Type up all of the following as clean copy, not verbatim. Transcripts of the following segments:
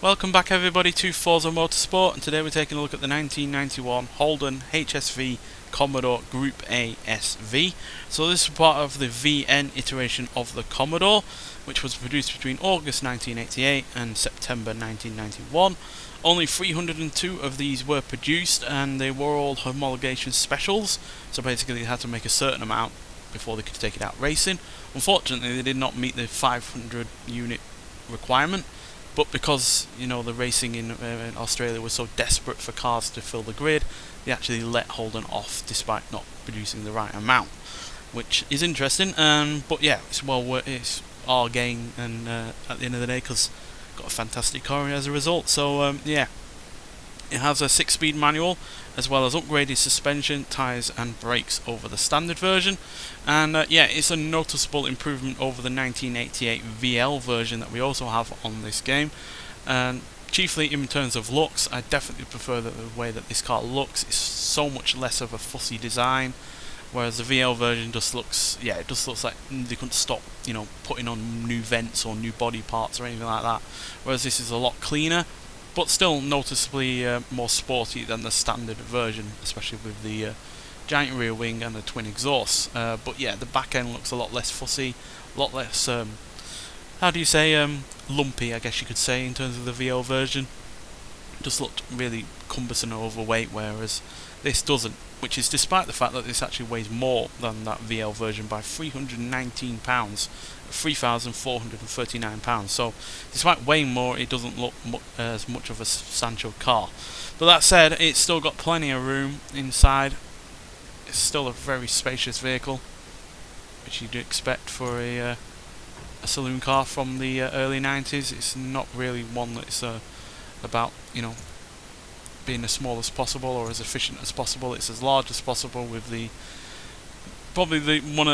Welcome back everybody to Forza Motorsport, and today we're taking a look at the 1991 Holden HSV Commodore Group A SV. So this is part of the VN iteration of the Commodore, which was produced between August 1988 and September 1991. Only 302 of these were produced, and they were all homologation specials, so basically they had to make a certain amount before they could take it out racing. Unfortunately, they did not meet the 500 unit requirement. But because, you know, the racing in Australia was so desperate for cars to fill the grid, they actually let Holden off despite not producing the right amount, which is interesting. But yeah, it's our gain, and at the end of the day, because got a fantastic car as a result. So yeah, it has a 6-speed manual, as well as upgraded suspension, tyres and brakes over the standard version. And yeah, it's a noticeable improvement over the 1988 VL version that we also have on this game. And chiefly in terms of looks, I definitely prefer the way that this car looks. It's so much less of a fussy design, whereas the VL version just looks, yeah, it just looks like they couldn't stop, you know, putting on new vents or new body parts or anything like that. Whereas this is a lot cleaner, but still noticeably more sporty than the standard version, especially with the giant rear wing and the twin exhausts. But yeah, the back end looks a lot less fussy, a lot less, how do you say, lumpy, I guess you could say, in terms of the VL version. It just looked really cumbersome and overweight, whereas this doesn't, which is despite the fact that this actually weighs more than that VL version by 319 pounds, 3,439 pounds. So despite weighing more, it doesn't look as much of a substantial car. But that said, it's still got plenty of room inside. It's still a very spacious vehicle, which you'd expect for a saloon car from the early 90s. It's not really one that's about, you know, being as small as possible or as efficient as possible. It's as large as possible, with the probably the one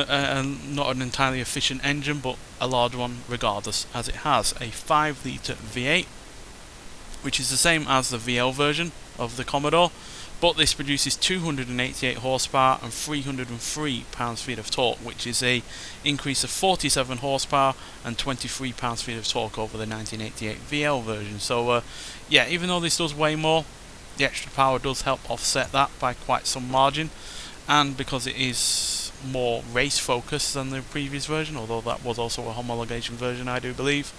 not an entirely efficient engine, but a large one regardless, as it has a 5-litre V8, which is the same as the VL version of the Commodore, but this produces 288 horsepower and 303 pounds-feet of torque, which is a increase of 47 horsepower and 23 pounds-feet of torque over the 1988 VL version. So yeah, even though this does weigh more, the extra power does help offset that by quite some margin. And because it is more race focused than the previous version, although that was also a homologation version, I do believe,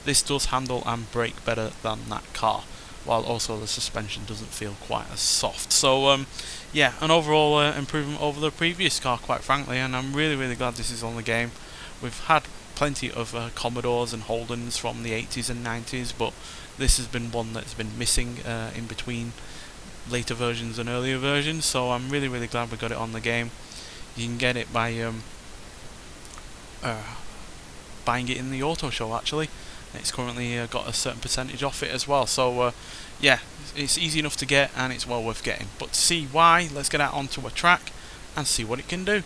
this does handle and brake better than that car, while also the suspension doesn't feel quite as soft. So yeah, an overall improvement over the previous car, quite frankly, and I'm really glad this is on the game. We've had plenty of Commodores and Holdens from the 80s and 90s, but this has been one that's been missing in between later versions and earlier versions, so I'm really glad we got it on the game. You can get it by buying it in the auto show, actually. It's currently got a certain percentage off it as well, so yeah, it's easy enough to get and it's well worth getting. But to see why, let's get out onto a track and see what it can do.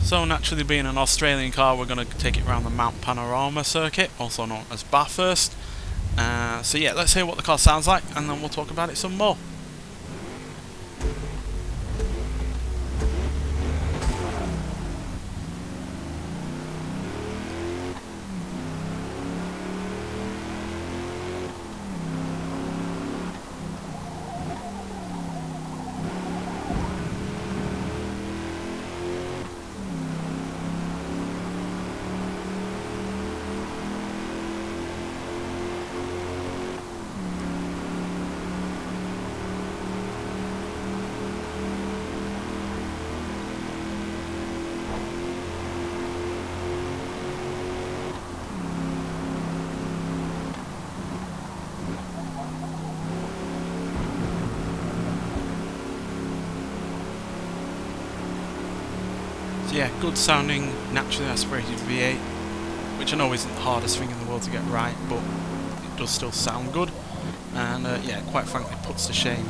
So naturally, being an Australian car, we're going to take it around the Mount Panorama circuit, also known as Bathurst. So yeah, let's hear what the car sounds like, and then we'll talk about it some more. Yeah, good sounding, naturally aspirated V8, which I know isn't the hardest thing in the world to get right, but it does still sound good. And yeah, quite frankly, puts to shame,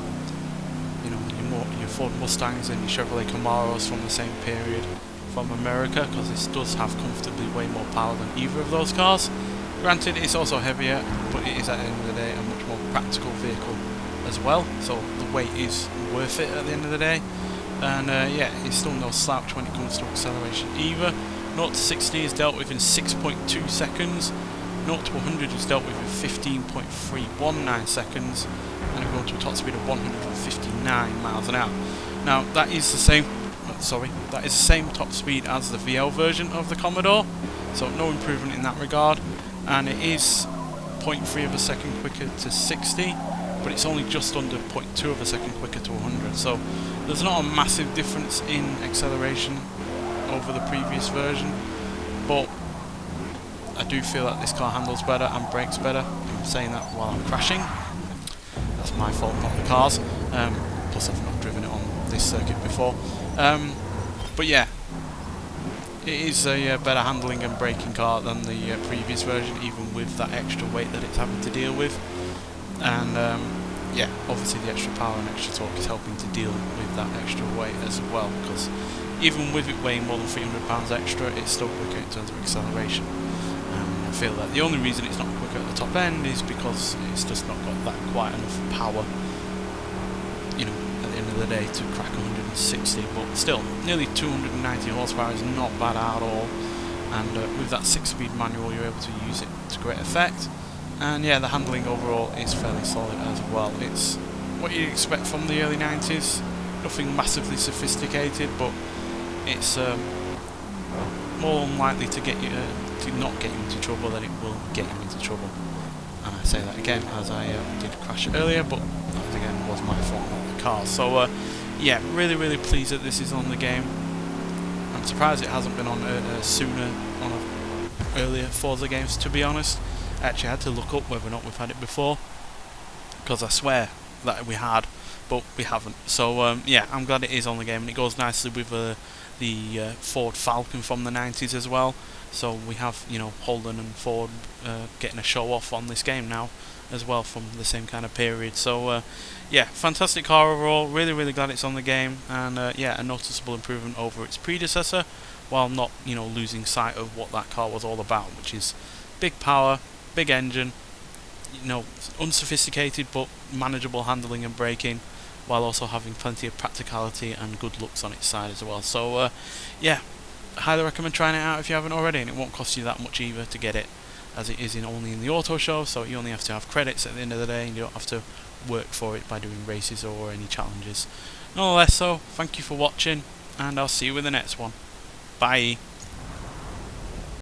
you know, your Ford Mustangs and your Chevrolet Camaros from the same period from America, because this does have comfortably way more power than either of those cars. Granted, it's also heavier, but it is at the end of the day a much more practical vehicle as well, so the weight is worth it at the end of the day. And yeah, it's still no slouch when it comes to acceleration either. 0 to 60 is dealt with in 6.2 seconds, 0 to 100 is dealt with in 15.319 seconds, and we go to a top speed of 159 miles an hour. Now that is the same. That is the same top speed as the VL version of the Commodore, so no improvement in that regard, and it is 0.3 of a second quicker to 60, but it's only just under 0.2 of a second quicker to 100, so there's not a massive difference in acceleration over the previous version, but I do feel that this car handles better and brakes better. I'm saying that while I'm crashing. That's my fault, not the car's. Plus I've not driven it on this circuit before. But yeah, it is a better handling and braking car than the previous version, even with that extra weight that it's having to deal with. And yeah, obviously the extra power and extra torque is helping to deal with that extra weight as well, because even with it weighing more than 300 pounds extra, it's still quicker in terms of acceleration. I feel that the only reason it's not quicker at the top end is because it's just not got that quite enough power, you know, at the end of the day to crack 160, but still, nearly 290 horsepower is not bad at all, and with that 6-speed manual you're able to use it to great effect. And yeah, the handling overall is fairly solid as well. It's what you'd expect from the early 90s, nothing massively sophisticated, but it's more unlikely to get you to not get you into trouble than it will get you into trouble. And I say that again as I did crash earlier, but that again was my fault, not the car. So yeah, really pleased that this is on the game. I'm surprised it hasn't been on sooner on earlier Forza games, to be honest. I actually had to look up whether or not we've had it before, because I swear that we had, but we haven't. So yeah, I'm glad it is on the game, and it goes nicely with the Ford Falcon from the 90s as well. So we have, you know, Holden and Ford getting a show off on this game now as well from the same kind of period. So yeah, fantastic car overall. Really glad it's on the game, and yeah, a noticeable improvement over its predecessor, while not, you know, losing sight of what that car was all about, which is big power, big engine, you know, unsophisticated but manageable handling and braking, while also having plenty of practicality and good looks on its side as well. So yeah, I highly recommend trying it out if you haven't already, and it won't cost you that much either to get it, as it is only in the auto show, so you only have to have credits at the end of the day, and you don't have to work for it by doing races or any challenges. Nonetheless, so thank you for watching, and I'll see you with the next one. Bye.